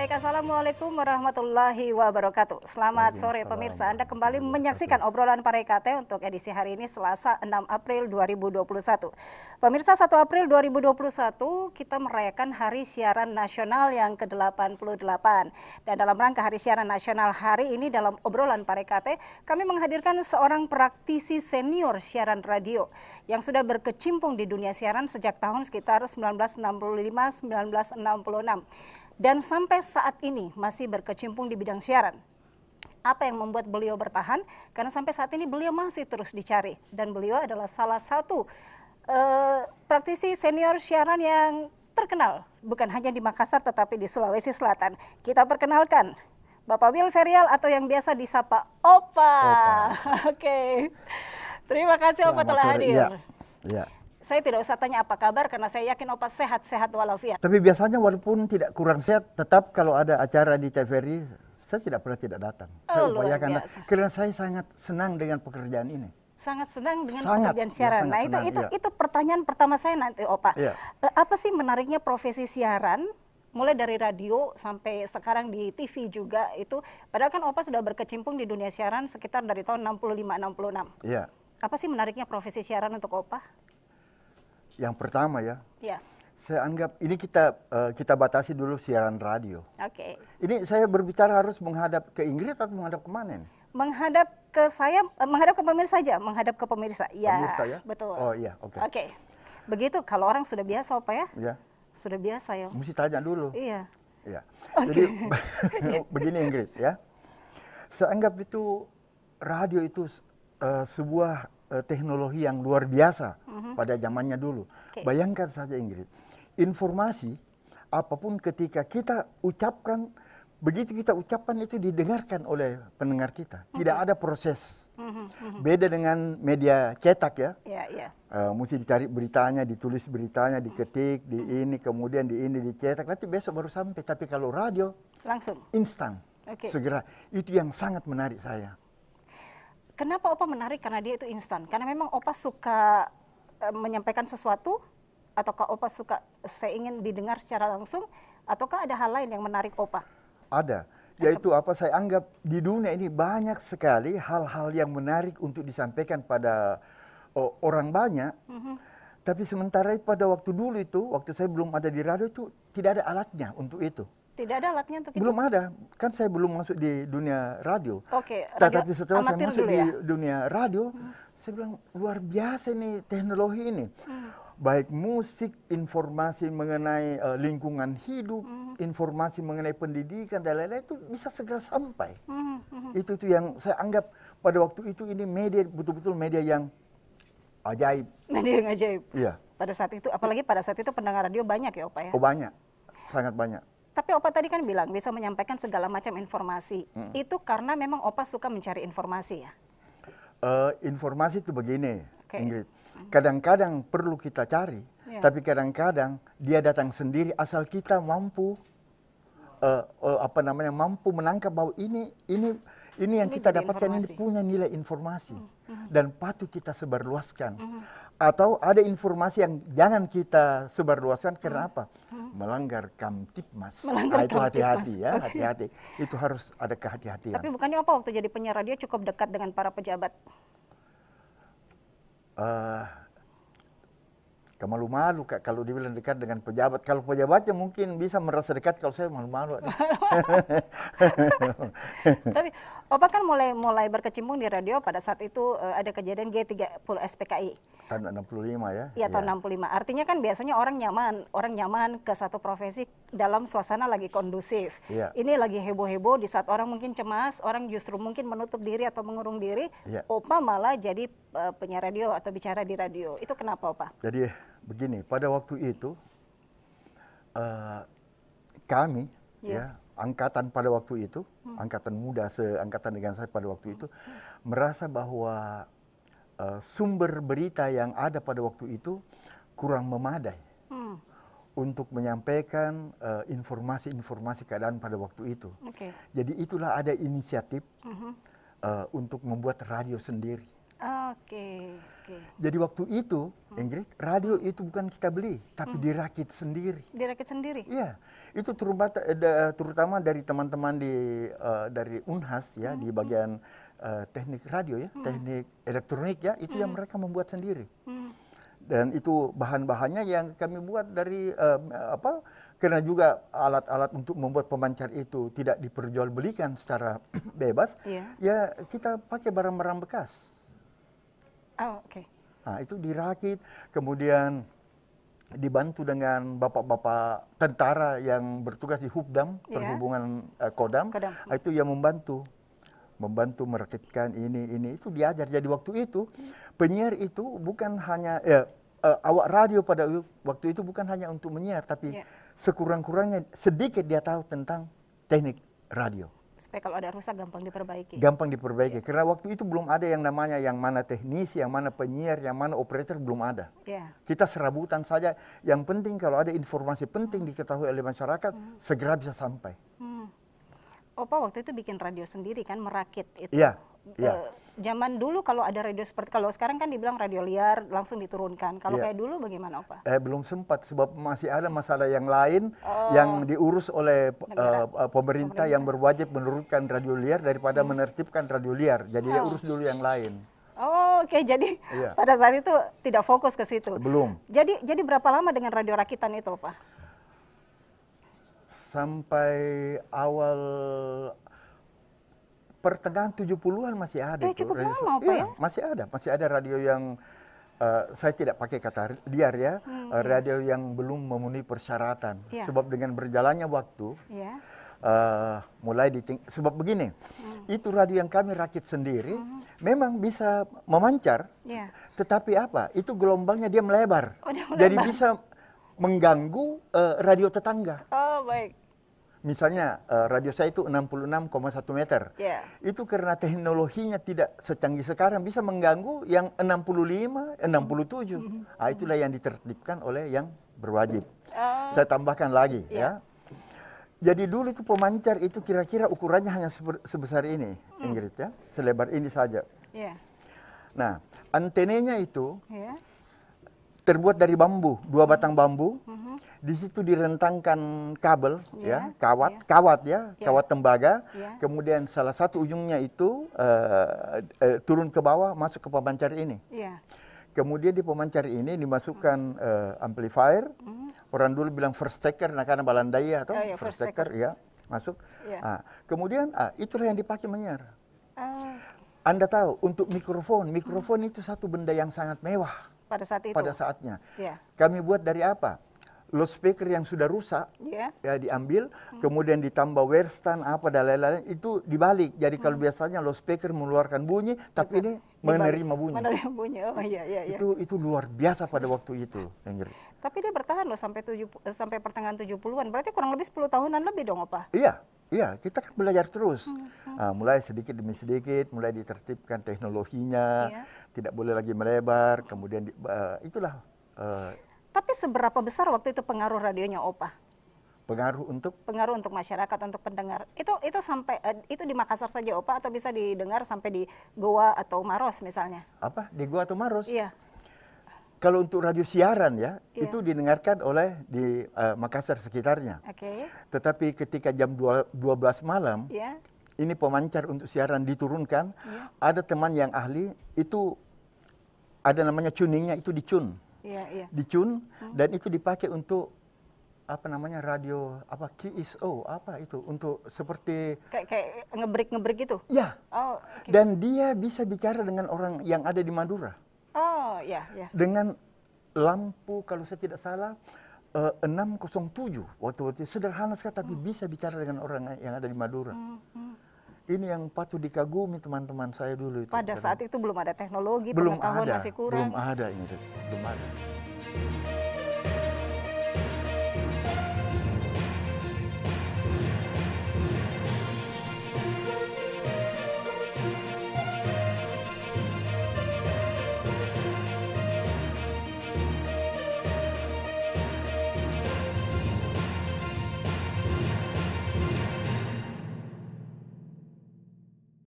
Baik, Assalamualaikum warahmatullahi wabarakatuh. Selamat sore pemirsa, Anda kembali menyaksikan obrolan Pareikate untuk edisi hari ini Selasa 6 April 2021. Pemirsa, 1 April 2021 kita merayakan Hari Siaran Nasional yang ke-88. Dan dalam rangka Hari Siaran Nasional hari ini dalam obrolan Pareikate, kami menghadirkan seorang praktisi senior siaran radio yang sudah berkecimpung di dunia siaran sejak tahun sekitar 1965-1966. Dan sampai saat ini masih berkecimpung di bidang siaran. Apa yang membuat beliau bertahan? Karena sampai saat ini beliau masih terus dicari. Dan beliau adalah salah satu praktisi senior siaran yang terkenal. Bukan hanya di Makassar tetapi di Sulawesi Selatan. Kita perkenalkan Bapak Will Ferial atau yang biasa disapa Opa. Oke. Terima kasih Opa telah hadir. Ya. Saya tidak usah tanya apa kabar karena saya yakin Opa sehat-sehat walafiat. Tapi biasanya walaupun tidak kurang sehat, tetap kalau ada acara di TVRI, saya tidak pernah tidak datang. Saya upayakan karena saya sangat senang dengan pekerjaan ini. Sangat senang dengan pekerjaan siaran. Nah, itu pertanyaan pertama saya nanti, Opa. Ya. Apa sih menariknya profesi siaran? Mulai dari radio sampai sekarang di TV juga itu. Padahal kan Opa sudah berkecimpung di dunia siaran sekitar dari tahun 65-66. Iya. Apa sih menariknya profesi siaran untuk Opa? Yang pertama ya, saya anggap ini kita batasi dulu siaran radio. Oke. Ini saya berbicara harus menghadap ke Ingrid atau menghadap kemana? Menghadap ke saya, menghadap ke pemirsa saja, menghadap ke pemirsa. Ya, pemirsa ya? Betul. Oh iya, oke. Oke. Begitu kalau orang sudah biasa, Opa ya? Iya. Sudah biasa ya. Mesti tanya dulu. Iya. Iya. Jadi begini Ingrid ya. Saya anggap itu radio itu sebuah teknologi yang luar biasa pada zamannya dulu. Bayangkan saja Ingrid, informasi apapun ketika kita ucapkan, begitu kita ucapkan itu didengarkan oleh pendengar kita. Tidak ada proses. Beda dengan media cetak ya. Mesti dicari beritanya, ditulis beritanya, diketik, di ini, kemudian di ini dicetak, nanti besok baru sampai. Tapi kalau radio, langsung. Instan. Segera. Itu yang sangat menarik saya. Kenapa Opa menarik? Karena dia itu instan. Karena memang Opa suka menyampaikan sesuatu, ataukah Opa suka saya ingin didengar secara langsung, ataukah ada hal lain yang menarik Opa? Ada. Yaitu apa saya anggap di dunia ini banyak sekali hal-hal yang menarik untuk disampaikan pada orang banyak. Tapi sementara pada waktu dulu itu, waktu saya belum ada di radio itu tidak ada alatnya untuk itu. Tidak ada alatnya untuk itu? Belum ada. Kan saya belum masuk di dunia radio. Oke. Tapi setelah saya masuk di dunia radio, saya bilang luar biasa nih teknologi ini. Baik musik, informasi mengenai lingkungan hidup, informasi mengenai pendidikan dan lain-lain itu bisa segera sampai. Itu yang saya anggap pada waktu itu ini media betul-betul media yang ajaib. Media yang ajaib. Iya. Pada saat itu, apalagi pada saat itu pendengar radio banyak ya Opa ya? Oh banyak, sangat banyak. Tapi Opa tadi kan bilang bisa menyampaikan segala macam informasi. Itu karena memang Opa suka mencari informasi ya? Informasi itu begini, Ingrid. Kadang-kadang perlu kita cari, tapi kadang-kadang dia datang sendiri asal kita mampu mampu menangkap bahwa ini yang kita dapatkan ini punya nilai informasi dan patut kita sebarluaskan. Atau ada informasi yang jangan kita sebarluaskan karena apa? Melanggar Kamtipmas. Itu hati-hati ya, hati-hati. Itu harus ada kehati-hatian. Tapi bukannya Opa waktu jadi penyiar radio cukup dekat dengan para pejabat? Malu-malu kalau dibilang dekat dengan pejabat. Kalau pejabatnya mungkin bisa merasa dekat, kalau saya malu-malu. Tapi Opa kan mulai berkecimpung di radio pada saat itu ada kejadian G30 SPKI. Tahun 65 ya? Iya, tahun 65. Artinya kan biasanya orang nyaman ke satu profesi dalam suasana lagi kondusif. Ini lagi heboh-heboh di saat orang mungkin cemas, orang justru mungkin menutup diri atau mengurung diri. Opa malah jadi penyiar radio atau bicara di radio. Itu kenapa Opa? Jadi begini, pada waktu itu kami angkatan pada waktu itu, angkatan muda seangkatan dengan saya pada waktu itu, merasa bahwa sumber berita yang ada pada waktu itu kurang memadai untuk menyampaikan informasi-informasi keadaan pada waktu itu. Jadi itulah ada inisiatif untuk membuat radio sendiri. Oke, oke. Jadi waktu itu, Ingrid, radio itu bukan kita beli, tapi dirakit sendiri. Dirakit sendiri? Iya, itu terutama dari teman-teman dari Unhas ya, di bagian teknik radio ya, teknik elektronik ya, itu yang mereka membuat sendiri. Dan itu bahan-bahannya yang kami buat dari karena juga alat-alat untuk membuat pemancar itu tidak diperjualbelikan secara bebas, ya kita pakai barang-barang bekas. Oh, oke. Nah, itu dirakit, kemudian dibantu dengan bapak-bapak tentara yang bertugas di Hubdam, perhubungan Kodam. Nah, itu yang membantu merakitkan ini itu diajar. Jadi waktu itu penyiar itu bukan hanya awak radio pada waktu itu bukan hanya untuk menyiar, tapi sekurang-kurangnya sedikit dia tahu tentang teknik radio. Supaya kalau ada rusak gampang diperbaiki. Gampang diperbaiki. Karena waktu itu belum ada yang namanya yang mana teknisi, yang mana penyiar, yang mana operator, belum ada. Kita serabutan saja. Yang penting kalau ada informasi penting diketahui oleh masyarakat, segera bisa sampai. Opa waktu itu bikin radio sendiri kan, merakit itu. Iya. Zaman dulu kalau ada radio seperti, kalau sekarang kan dibilang radio liar langsung diturunkan. Kalau kayak dulu bagaimana Opa? Belum sempat, sebab masih ada masalah yang lain yang diurus oleh pemerintah yang berwajib menurunkan radio liar daripada menertibkan radio liar. Jadi dia urus dulu yang lain. Oh, oke. Jadi pada saat itu tidak fokus ke situ. Belum. Jadi berapa lama dengan radio rakitan itu Opa? Sampai awal pertengahan 70-an masih ada. Cukup lama Pak ya? Masih ada radio yang saya tidak pakai kata liar ya, radio yang belum memenuhi persyaratan. Sebab dengan berjalannya waktu, sebab begini, itu radio yang kami rakit sendiri, memang bisa memancar, tetapi apa? Itu gelombangnya dia melebar, jadi bisa mengganggu radio tetangga. Oh, baik. Misalnya radio saya itu 66,1 meter. Itu karena teknologinya tidak secanggih sekarang bisa mengganggu yang 65, 67. Nah, itulah yang ditertibkan oleh yang berwajib. Saya tambahkan lagi ya. Jadi dulu itu pemancar itu kira-kira ukurannya hanya sebesar ini, Ingrid ya, selebar ini saja. Nah, antenanya itu terbuat dari bambu, 2 batang bambu. Di situ direntangkan kabel, kawat tembaga. Kemudian salah satu ujungnya itu turun ke bawah, masuk ke pemancar ini. Kemudian di pemancar ini dimasukkan amplifier. Orang dulu bilang versteker, karena balandaya atau versteker ya, masuk. Kemudian itulah yang dipakai menyiar. Anda tahu, untuk mikrofon itu satu benda yang sangat mewah. Pada saat itu? Pada saatnya. Kami buat dari apa? Loudspeaker yang sudah rusak, ya diambil, kemudian ditambah wire-stand, dan lain-lain, itu dibalik. Jadi kalau biasanya loudspeaker mengeluarkan bunyi, tapi ini menerima bunyi. Menerima bunyi, oh iya. Itu luar biasa pada waktu itu, Ingrid. Tapi dia bertahan loh sampai pertengahan 70-an, berarti kurang lebih 10 tahunan lebih dong, Opa? Iya, kita kan belajar terus. Mulai sedikit demi sedikit, mulai ditertibkan teknologinya, tidak boleh lagi melebar, kemudian itulah. Tapi seberapa besar waktu itu pengaruh radionya Opa? Pengaruh untuk masyarakat, untuk pendengar. Itu sampai itu di Makassar saja Opa, atau bisa didengar sampai di Goa atau Maros misalnya? Apa? Di Goa atau Maros? Iya. Kalau untuk radio siaran ya, itu didengarkan oleh di Makassar sekitarnya. Tetapi ketika jam 12 malam, ini pemancar untuk siaran diturunkan, ada teman yang ahli, itu ada namanya tuningnya, itu dicun. Dicun, dan itu dipakai untuk radio KSO itu untuk seperti kayak ngebreak gitu. Dan dia bisa bicara dengan orang yang ada di Madura. Dengan lampu kalau saya tidak salah 607 waktu sederhana sekali, tapi bisa bicara dengan orang yang ada di Madura. Ini yang patut dikagumi teman-teman saya dulu itu. Pada saat itu belum ada teknologi, pengetahuan masih kurang. Belum ada.